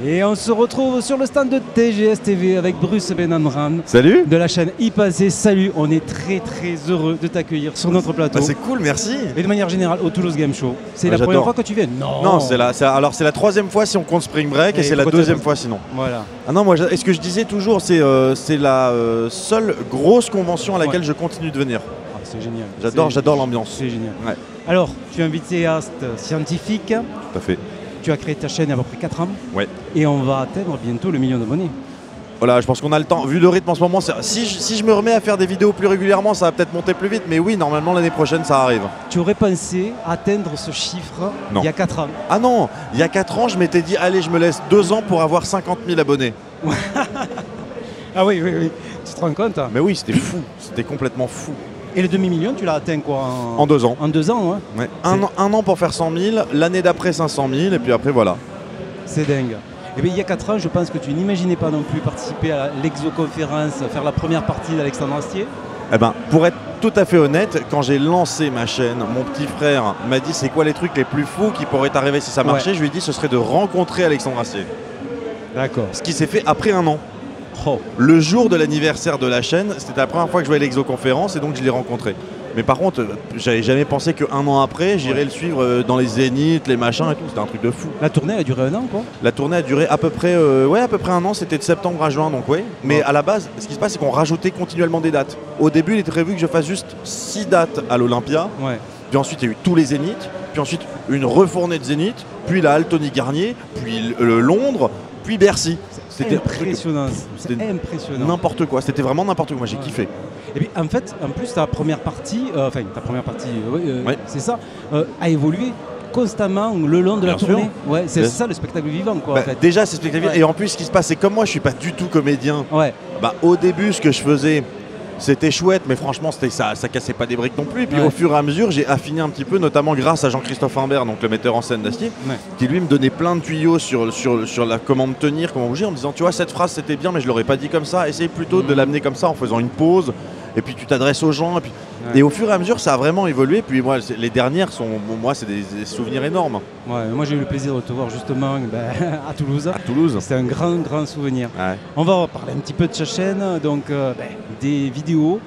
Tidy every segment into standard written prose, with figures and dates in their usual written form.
Et on se retrouve sur le stand de TGS TV avec Bruce Benamran. Salut. De la chaîne iPassé. Salut, on est très heureux de t'accueillir sur notre plateau. Bah c'est cool, merci. Et de manière générale au Toulouse Game Show. C'est la première fois que tu viens? Non, c'est la troisième fois si on compte Spring Break et c'est la deuxième fois sinon. Voilà. Ah non, moi, ce que je disais toujours, c'est la seule grosse convention à laquelle je continue de venir. Ah, c'est génial. J'adore l'ambiance. C'est génial. Ouais. Alors, tu es un vidéaste scientifique. Tout à fait. Tu as créé ta chaîne il y a à peu près 4 ans. Ouais. Et on va atteindre bientôt le 1 million d'abonnés. Voilà, je pense qu'on a le temps. Vu le rythme en ce moment, si je me remets à faire des vidéos plus régulièrement, ça va peut-être monter plus vite. Mais oui, normalement, l'année prochaine, ça arrive. Tu aurais pensé atteindre ce chiffre il y a 4 ans? Ah non, il y a 4 ans, je m'étais dit, allez, je me laisse 2 ans pour avoir 50 000 abonnés. Ah oui. Tu te rends compte? Mais oui, c'était fou. C'était complètement fou. Et le demi-million, tu l'as atteint quoi en 2 ans. En 2 ans, ouais. Un an pour faire 100 000, l'année d'après 500 000, et puis après, voilà. C'est dingue. Et bien, il y a 4 ans, je pense que tu n'imaginais pas non plus participer à l'exoconférence, faire la première partie d'Alexandre Astier. Eh ben, pour être tout à fait honnête, quand j'ai lancé ma chaîne, mon petit frère m'a dit c'est quoi les trucs les plus fous qui pourraient t'arriver si ça marchait. Je lui ai dit ce serait de rencontrer Alexandre Astier. D'accord. Ce qui s'est fait après 1 an. Oh. Le jour de l'anniversaire de la chaîne, c'était la première fois que je voyais l'exoconférence et donc je l'ai rencontré. Mais par contre, j'avais jamais pensé qu'un an après, j'irais le suivre dans les zéniths, les machins et tout. C'était un truc de fou. La tournée a duré 1 an, quoi? La tournée a duré à peu près 1 an. C'était de septembre à juin, donc ouais. Mais à la base, ce qui se passe, c'est qu'on rajoutait continuellement des dates. Au début, il était prévu que je fasse juste 6 dates à l'Olympia. Ouais. Puis ensuite, il y a eu tous les zéniths. Puis ensuite, une refournée de zéniths. Puis la Altony Garnier. Puis Londres. Puis Bercy. C'était impressionnant. C'était impressionnant. N'importe quoi. C'était vraiment n'importe quoi. Moi, j'ai kiffé. Et puis en fait, en plus, ta première partie, c'est ça, a évolué constamment le long de la tournée. Ouais, c'est ça le spectacle vivant, quoi. Bah, en fait. Déjà, c'est spectacle vivant. Et en plus, ce qui se passe, c'est comme moi, je suis pas du tout comédien. Ouais. Bah, au début, ce que je faisais, c'était chouette, mais franchement, ça cassait pas des briques non plus. Et puis au fur et à mesure, j'ai affiné un petit peu, notamment grâce à Jean-Christophe Imbert, donc le metteur en scène d'Astier, qui lui me donnait plein de tuyaux sur comment me tenir, comment bouger, en me disant, tu vois, cette phrase c'était bien, mais je l'aurais pas dit comme ça. Essaye plutôt de l'amener comme ça en faisant une pause. Et puis tu t'adresses aux gens. Et au fur et à mesure, ça a vraiment évolué. Puis moi, les dernières sont, c'est des souvenirs énormes. Ouais, moi j'ai eu le plaisir de te voir justement à Toulouse. À Toulouse. C'était un grand souvenir. Ouais. On va parler un petit peu de ta chaîne. Donc des vidéos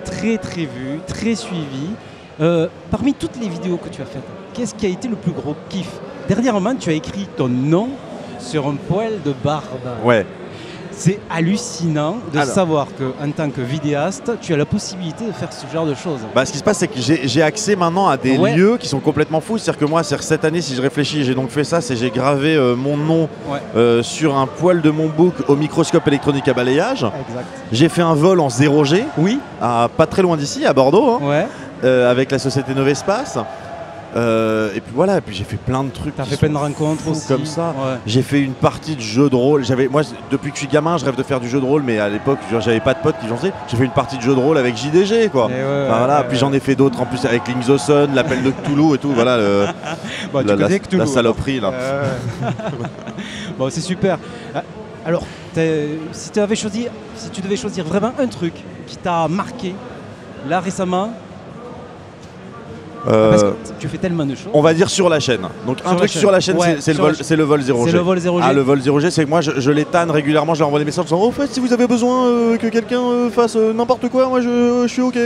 très vues, très suivies. Parmi toutes les vidéos que tu as faites, qu'est-ce qui a été le plus gros kiff? Dernièrement, tu as écrit ton nom sur un poil de barbe. Ouais. C'est hallucinant de savoir qu'en tant que vidéaste, tu as la possibilité de faire ce genre de choses. Bah, ce qui se passe, c'est que j'ai accès maintenant à des lieux qui sont complètement fous. C'est-à-dire que moi, cette année, si je réfléchis, j'ai donc fait ça, c'est j'ai gravé mon nom sur un poil de mon bouc au microscope électronique à balayage. Exact. J'ai fait un vol en 0G, pas très loin d'ici, à Bordeaux, avec la société Novespace. Et puis voilà, puis j'ai fait plein de trucs. T'as fait plein de rencontres aussi. Comme ça. Ouais. J'ai fait une partie de jeu de rôle. Moi, depuis que je suis gamin, je rêve de faire du jeu de rôle, mais à l'époque, j'avais pas de potes qui j'en faisaient. J'ai fait une partie de jeu de rôle avec JDG, quoi. Puis j'en ai fait d'autres en plus avec Link the Sun, l'appel de Cthulhu et tout. Voilà, la saloperie là. Bon, c'est super. Alors, si tu devais choisir vraiment un truc qui t'a marqué là récemment. Parce que tu fais tellement de choses. On va dire sur la chaîne. Donc un truc sur la chaîne, c'est le vol 0G. C'est le vol 0G. Ah, le vol 0G, c'est que moi je l'étanne régulièrement, je leur envoie des messages en disant, au fait, si vous avez besoin que quelqu'un fasse n'importe quoi, moi je suis ok.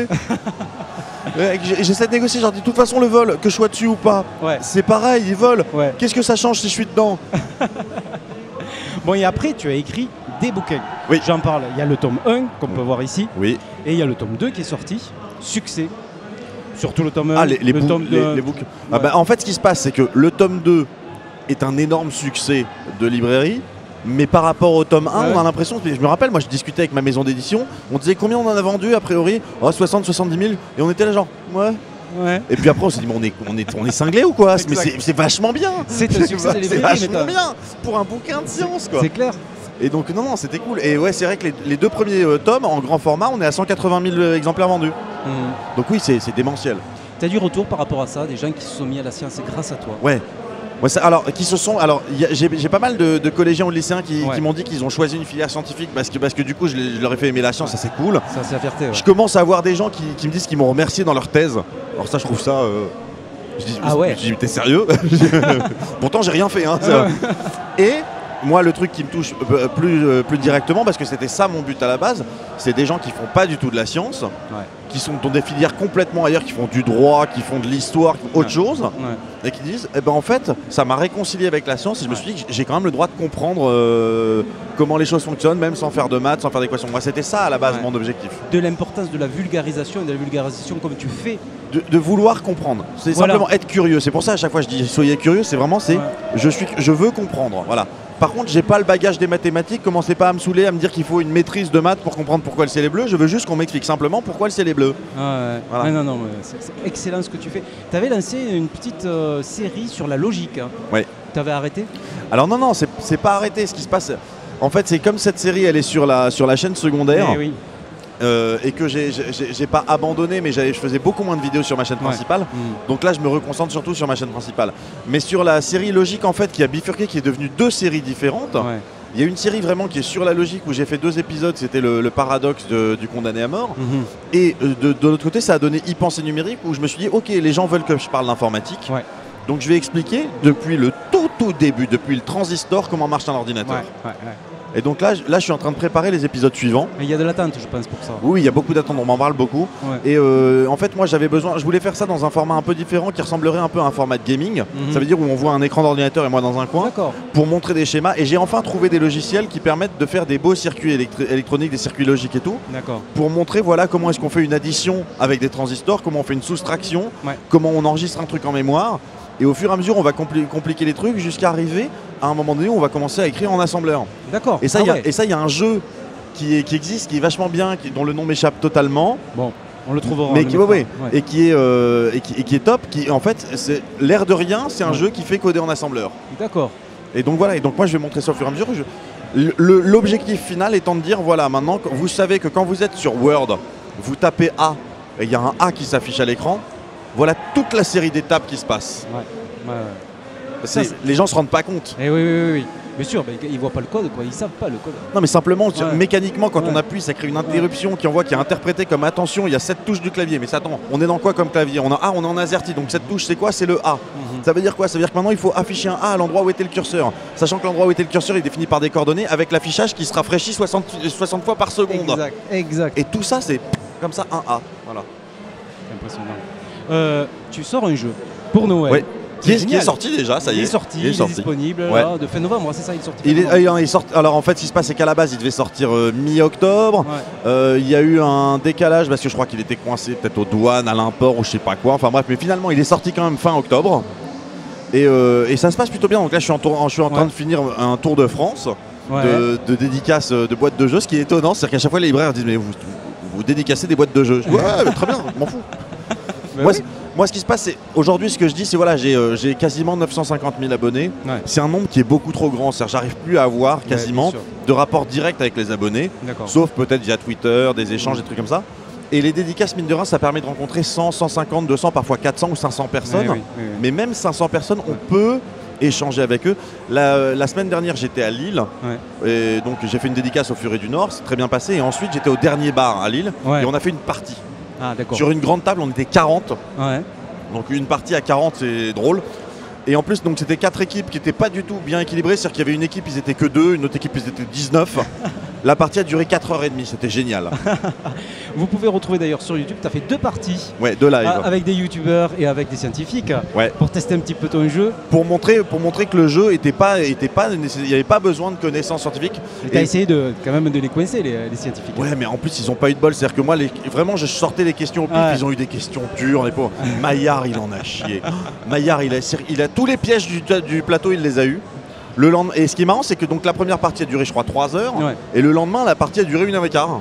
J'essaie de négocier, genre de toute façon le vol, que je sois dessus ou pas, c'est pareil, ils volent. Qu'est-ce que ça change si je suis dedans? Bon, et après tu as écrit des bouquins. Oui. J'en parle, il y a le tome 1 qu'on peut voir ici. Oui. Et il y a le tome 2 qui est sorti, Succès. Surtout le tome 1, les bouquins. En fait, ce qui se passe, c'est que le tome 2 est un énorme succès de librairie, mais par rapport au tome 1, on a l'impression, je me rappelle, moi je discutais avec ma maison d'édition, on disait combien on en a vendu a priori, 60-70 000, et on était là genre, Et puis après on s'est dit, on est cinglé ou quoi? Mais c'est vachement bien. C'est un succès de librairie, c'est vachement bien pour un bouquin de science, quoi. C'est clair. Et donc non, c'était cool. Et ouais, c'est vrai que les 2 premiers tomes en grand format, on est à 180 000 exemplaires vendus. Donc oui, c'est démentiel. Tu as du retour par rapport à ça, des gens qui se sont mis à la science grâce à toi? Ouais. J'ai pas mal de collégiens ou de lycéens qui m'ont dit qu'ils ont choisi une filière scientifique parce que du coup je leur ai fait aimer la science, ça c'est cool. Ça c'est la fierté. Je commence à avoir des gens qui me disent qu'ils m'ont remercié dans leur thèse. Alors ça je trouve ça... Je dis, t'es sérieux? Pourtant j'ai rien fait. Hein, et moi, le truc qui me touche plus directement, parce que c'était ça mon but à la base, c'est des gens qui font pas du tout de la science, qui sont dans des filières complètement ailleurs, qui font du droit, qui font de l'histoire, autre chose, et qui disent, eh ben en fait, ça m'a réconcilié avec la science, et je me suis dit que j'ai quand même le droit de comprendre comment les choses fonctionnent, même sans faire de maths, sans faire d'équations. Moi, c'était ça à la base mon objectif. De l'importance de la vulgarisation et de la vulgarisation comme tu fais. De vouloir comprendre. C'est simplement être curieux. C'est pour ça à chaque fois je dis soyez curieux, c'est vraiment je veux comprendre. Voilà. Par contre, j'ai pas le bagage des mathématiques, commencez pas à me saouler, à me dire qu'il faut une maîtrise de maths pour comprendre pourquoi le ciel est bleu. Je veux juste qu'on m'explique simplement pourquoi le ciel est bleu. Voilà. Non, c'est excellent ce que tu fais. Tu avais lancé une petite série sur la logique. Oui. Tu avais arrêté? Alors non, c'est pas arrêté. Ce qui se passe, en fait, c'est comme cette série, elle est sur la chaîne secondaire. Oui. Et que j'ai pas abandonné, mais je faisais beaucoup moins de vidéos sur ma chaîne principale. Donc là, je me reconcentre surtout sur ma chaîne principale. Mais sur la série logique, en fait, qui a bifurqué, qui est devenue 2 séries différentes. Il y a une série vraiment qui est sur la logique où j'ai fait 2 épisodes, c'était le paradoxe du condamné à mort. Et de l'autre côté, ça a donné e-pensée numérique où je me suis dit, ok, les gens veulent que je parle d'informatique. Donc je vais expliquer depuis le tout début, depuis le transistor, comment marche un ordinateur. Et donc là, je suis en train de préparer les épisodes suivants. Mais il y a de l'attente, je pense, pour ça. Oui, il y a beaucoup d'attente, on m'en parle beaucoup. Et en fait, moi, je voulais faire ça dans un format un peu différent qui ressemblerait un peu à un format de gaming. Ça veut dire où on voit un écran d'ordinateur et moi dans un coin pour montrer des schémas. Et j'ai enfin trouvé des logiciels qui permettent de faire des beaux circuits électroniques, des circuits logiques et tout. Pour montrer voilà comment est-ce qu'on fait une addition avec des transistors, comment on fait une soustraction, comment on enregistre un truc en mémoire. Et au fur et à mesure, on va compliquer les trucs jusqu'à arriver à un moment donné où on va commencer à écrire en assembleur. D'accord. Et ça, il y a un jeu qui existe, qui est vachement bien, dont le nom m'échappe totalement. Bon, on le trouvera. Mais et qui est top. Qui, en fait, c'est l'air de rien, c'est un jeu qui fait coder en assembleur. D'accord. Et donc voilà. Et donc moi, je vais montrer ça au fur et à mesure. L'objectif final étant de dire voilà, maintenant, vous savez que quand vous êtes sur Word, vous tapez A et il y a un A qui s'affiche à l'écran. Voilà toute la série d'étapes qui se passent. Les gens se rendent pas compte. Oui. Bien sûr, mais ils voient pas le code, quoi. Ils savent pas le code. Non, mais simplement, mécaniquement, quand on appuie, ça crée une interruption qui envoie, qui est interprétée comme attention, il y a 7 touches du clavier. Mais attends, on est dans quoi comme clavier? On est en AZERTY, donc cette touche, c'est quoi? C'est le A. Ça veut dire quoi? Ça veut dire que maintenant, il faut afficher un A à l'endroit où était le curseur. Sachant que l'endroit où était le curseur est défini par des coordonnées avec l'affichage qui se rafraîchit 60 fois par seconde. Exact. Et tout ça, c'est comme ça, un A. Voilà. C'est impressionnant. Tu sors un jeu pour Noël. Qui est sorti déjà, ça y est. Il est disponible là, de fin novembre, c'est ça, il est sorti. Alors en fait, ce qui se passe, c'est qu'à la base, il devait sortir mi-octobre. Il y a eu un décalage parce que je crois qu'il était coincé peut-être aux douanes, à l'import ou je sais pas quoi. Enfin bref, mais finalement, il est sorti quand même fin octobre. Et ça se passe plutôt bien. Donc là, je suis en train de finir un tour de France de dédicaces de boîtes de jeux, ce qui est étonnant. C'est-à-dire qu'à chaque fois, les libraires disent mais vous dédicacez des boîtes de jeux. Je dis, ouais, très bien, je m'en fous. Moi, ce qui se passe, c'est aujourd'hui, ce que je dis, c'est voilà, j'ai quasiment 950 000 abonnés. C'est un nombre qui est beaucoup trop grand. C'est-à-dire, j'arrive plus à avoir quasiment de rapport direct avec les abonnés, sauf peut-être via Twitter, des échanges, des trucs comme ça. Et les dédicaces, mine de rien, ça permet de rencontrer 100, 150, 200, parfois 400 ou 500 personnes. Mais même 500 personnes, on peut échanger avec eux. La semaine dernière, j'étais à Lille. Et donc, j'ai fait une dédicace au Furet du Nord. C'est très bien passé. Et ensuite, j'étais au dernier bar à Lille. Et on a fait une partie. Sur une grande table, on était 40. Donc une partie à 40, c'est drôle. Et en plus, donc c'était 4 équipes qui n'étaient pas du tout bien équilibrées. C'est-à-dire qu'il y avait une équipe, ils étaient que 2, une autre équipe, ils étaient 19. La partie a duré 4h30, c'était génial. Vous pouvez retrouver d'ailleurs sur YouTube, tu as fait 2 parties. 2 lives. Avec des youtubeurs et avec des scientifiques. Pour tester un petit peu ton jeu. Pour montrer que le jeu il n'y avait pas besoin de connaissances scientifiques. Tu as essayé quand même de les coincer, les scientifiques. Ouais, mais en plus, ils n'ont pas eu de bol. C'est-à-dire que moi, vraiment, je sortais les questions au pif. Ils ont eu des questions dures. Les pauvres. Maillard, il en a chié. Maillard, il a tous les pièges du plateau, il les a eus. Et ce qui est marrant, c'est que donc la première partie a duré, je crois, 3 heures. Et le lendemain, la partie a duré 1h15.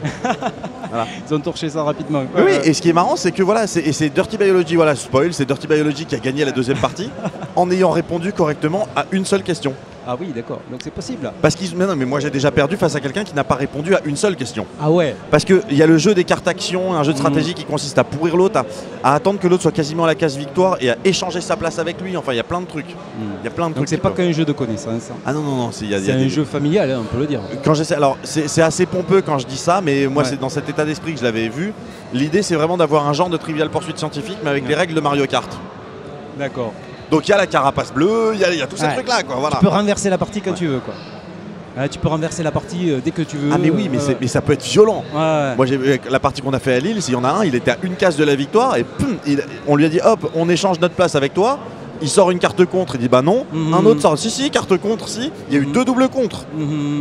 Voilà. Ils ont torché ça rapidement. Oui, et ce qui est marrant, c'est que voilà, c'est Dirty Biology, voilà, spoil, c'est Dirty Biology qui a gagné la deuxième partie en ayant répondu correctement à une seule question. Ah oui, d'accord, donc c'est possible. Parce mais moi j'ai déjà perdu face à quelqu'un qui n'a pas répondu à une seule question. Ah ouais. Parce qu'il y a le jeu des cartes actions, un jeu de stratégie qui consiste à pourrir l'autre, à attendre que l'autre soit quasiment à la case victoire et à échanger sa place avec lui. Enfin, il y a plein de trucs. Donc c'est pas qu'un jeu de connaissances. Ah non, c'est un jeu familial, hein, on peut le dire. Alors c'est assez pompeux quand je dis ça, mais moi c'est dans cet état d'esprit que je l'avais vu. L'idée c'est vraiment d'avoir un genre de Trivial Pursuit scientifique, mais avec les règles de Mario Kart. D'accord. Donc il y a la carapace bleue, il y a tous ces trucs là quoi. Voilà. Tu peux renverser la partie quand tu veux quoi. Tu peux renverser la partie dès que tu veux. Ah mais oui, mais ça peut être violent. Ouais. Moi j'ai vu la partie qu'on a fait à Lille, s'il y en a un, il était à une case de la victoire et on lui a dit hop, on échange notre place avec toi. Il sort une carte contre, il dit bah non. Un autre sort si carte contre si. Il y a eu 2 doubles contre.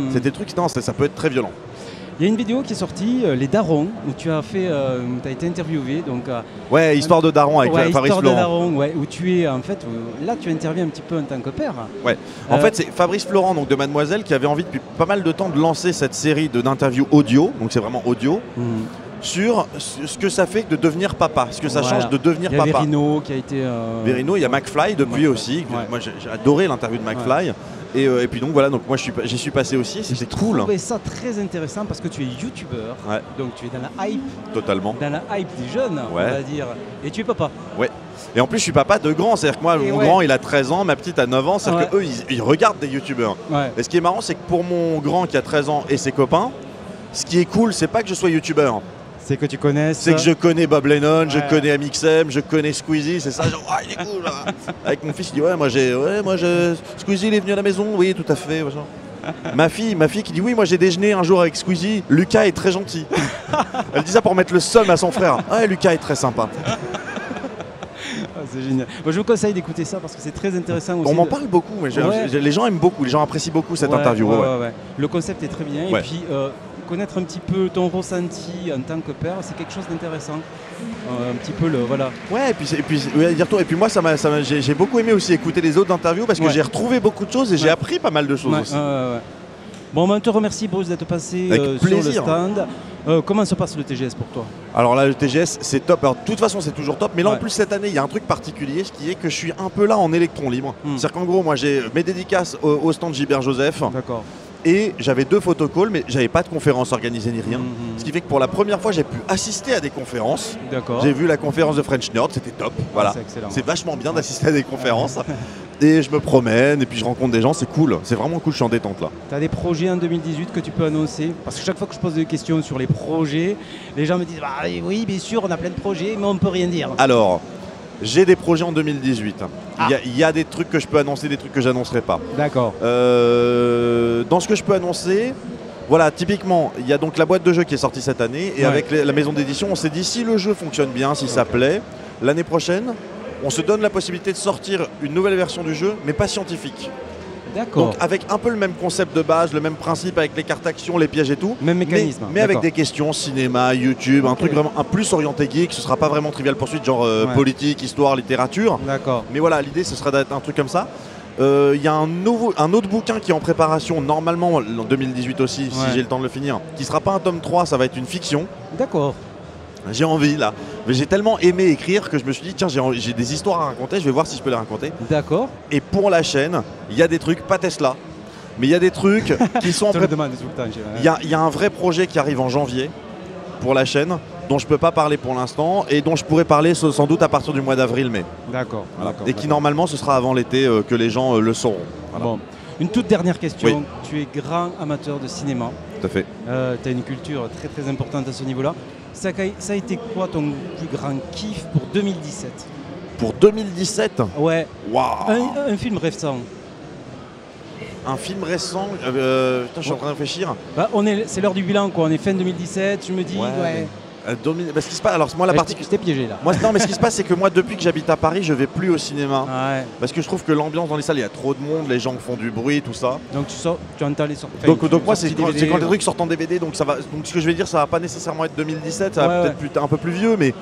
C'était des trucs, non, ça peut être très violent. Il y a une vidéo qui est sortie, Les Darons, où tu as fait, tu as été interviewé. Donc, ouais, histoire de Daron avec Fabrice Histoire Florent. de Daron, ouais, où tu es en fait, là tu interviens un petit peu en tant que père. Ouais. En fait, c'est Fabrice Florent donc de Mademoiselle qui avait envie depuis pas mal de temps de lancer cette série d'interviews audio, donc c'est vraiment audio. Sur ce que ça fait de devenir papa, ce que ça change de devenir papa. Il y a Verino qui a été... Verino, il y a McFly depuis aussi. Ouais. Moi j'ai adoré l'interview de McFly. Et puis donc voilà, donc moi j'y suis passé aussi, c'était cool. J'ai trouvé ça très intéressant parce que tu es youtubeur, donc tu es dans la hype. Totalement. Dans la hype des jeunes, on va dire. Et tu es papa. Ouais. Et en plus je suis papa de grand, c'est-à-dire que moi mon grand il a 13 ans, ma petite a 9 ans, c'est-à-dire qu'eux ils regardent des youtubeurs. Et ce qui est marrant c'est que pour mon grand qui a 13 ans et ses copains, ce qui est cool c'est pas que je sois youtubeur. C'est que tu connais. C'est que je connais Bob Lennon, je connais Amixem, je connais Squeezie, c'est ça, genre il est cool là. Avec mon fils il dit Squeezie il est venu à la maison, oui tout à fait. ma fille qui dit oui moi j'ai déjeuné un jour avec Squeezie, Lucas est très gentil. Elle dit ça pour mettre le seum à son frère. Ouais Lucas est très sympa. C'est génial. Moi, je vous conseille d'écouter ça parce que c'est très intéressant aussi. On m'en parle beaucoup, mais les gens aiment beaucoup, les gens apprécient beaucoup cette interview. Le concept est très bien et puis connaître un petit peu ton ressenti en tant que père, c'est quelque chose d'intéressant. Un petit peu Ouais, et puis moi j'ai beaucoup aimé aussi écouter les autres interviews parce que j'ai retrouvé beaucoup de choses et j'ai appris pas mal de choses aussi. Bon, on te remercie Bruce d'être passé sur le stand. Comment se passe le TGS pour toi? Alors là le TGS c'est top, alors de toute façon c'est toujours top, mais là en plus cette année il y a un truc particulier, ce qui est que je suis un peu là en électron libre. C'est-à-dire qu'en gros moi j'ai mes dédicaces au stand Gilbert Joseph. D'accord. Et j'avais 2 photocalls, mais j'avais pas de conférence organisée ni rien. Ce qui fait que pour la première fois, j'ai pu assister à des conférences. J'ai vu la conférence de French Nerd, c'était top. Voilà. C'est vachement bien d'assister à des conférences. Et je me promène et puis je rencontre des gens, c'est cool. C'est vraiment cool, je suis en détente là. Tu as des projets en 2018 que tu peux annoncer? Parce que chaque fois que je pose des questions sur les projets, les gens me disent bah, oui, bien sûr, on a plein de projets, mais on ne peut rien dire. Alors, j'ai des projets en 2018. Il y a des trucs que je peux annoncer, des trucs que j'annoncerai pas. D'accord. Dans ce que je peux annoncer, voilà, typiquement, il y a donc la boîte de jeu qui est sortie cette année. Et avec la maison d'édition, on s'est dit si le jeu fonctionne bien, si ça plaît, l'année prochaine, on se donne la possibilité de sortir une nouvelle version du jeu, mais pas scientifique. D'accord. Donc avec un peu le même concept de base, le même principe avec les cartes actions, les pièges et tout. Même mécanisme. Mais avec des questions cinéma, YouTube, un truc vraiment un plus orienté geek. Ce sera pas vraiment Trivial Pursuit, genre politique, histoire, littérature. D'accord. Mais voilà, l'idée ce sera d'être un truc comme ça. Il y a un autre bouquin qui est en préparation, normalement en 2018 aussi, si j'ai le temps de le finir, qui sera pas un tome 3, ça va être une fiction. D'accord. J'ai envie là, mais j'ai tellement aimé écrire que je me suis dit tiens j'ai des histoires à raconter, je vais voir si je peux les raconter. D'accord. Et pour la chaîne, il y a des trucs, pas Tesla, mais il y a des trucs qui sont en préparation. Il y a un vrai projet qui arrive en janvier pour la chaîne, dont je peux pas parler pour l'instant et dont je pourrais parler sans doute à partir du mois d'avril-mai. D'accord. Et qui normalement ce sera avant l'été que les gens le sauront. Voilà. Bon. Une toute dernière question. Tu es grand amateur de cinéma. Tout à fait. Tu as une culture très très importante à ce niveau-là. Ça a été quoi ton plus grand kiff pour 2017? Pour 2017? Ouais. Waouh. Un film récent. Un film récent, putain, je suis en train de réfléchir. Bah, c'est l'heure du bilan, quoi. On est fin 2017, je me dis. Ce qui se passe, alors moi la partie. Je t'ai piégé là. Non, mais ce qui se passe, c'est que moi, depuis que j'habite à Paris, je vais plus au cinéma. Parce que je trouve que l'ambiance dans les salles, il y a trop de monde, les gens font du bruit, tout ça. Donc tu entends les sorties. Donc moi, c'est quand les trucs sortent en DVD, donc ça va. Donc ce que je vais dire, ça va pas nécessairement être 2017, ça va peut-être un peu plus vieux, mais.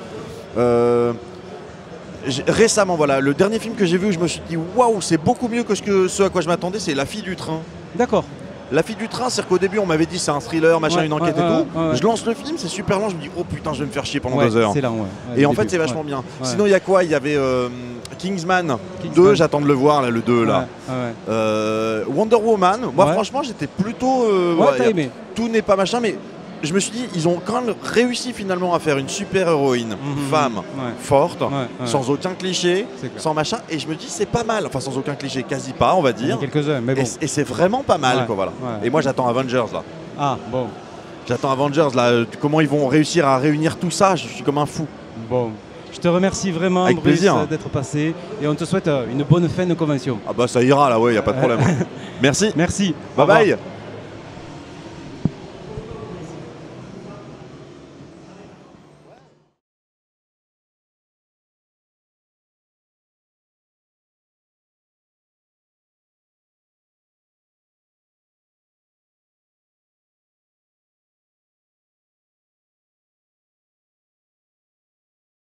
Récemment, voilà, le dernier film que j'ai vu, je me suis dit waouh, c'est beaucoup mieux que ce à quoi je m'attendais, c'est La fille du train. D'accord. La fille du train, c'est qu'au début on m'avait dit c'est un thriller, machin, une enquête et tout. Je lance le film, c'est super lent, je me dis oh putain, je vais me faire chier pendant 2 heures. C'est lent, et en fait, c'est vachement bien. Sinon, il y a quoi? Il y avait Kingsman 2, j'attends de le voir, là, le 2 là. Wonder Woman, moi franchement, j'étais plutôt. T'as aimé. Tout n'est pas machin, mais je me suis dit, ils ont quand même réussi finalement à faire une super héroïne, femme, forte, sans aucun cliché, sans machin. Et je me dis, c'est pas mal. Enfin, sans aucun cliché, quasi pas, on va dire. Quelques-uns, mais bon. Et c'est vraiment pas mal, quoi, voilà. Et moi, j'attends Avengers, là. Ah, bon. J'attends Avengers, là. Comment ils vont réussir à réunir tout ça? Je suis comme un fou. Bon. Je te remercie vraiment, Bruce, d'être passé. Et on te souhaite une bonne fin de convention. Ah bah ça ira, là, ouais, y a pas de problème. Merci. Merci. Bye bye.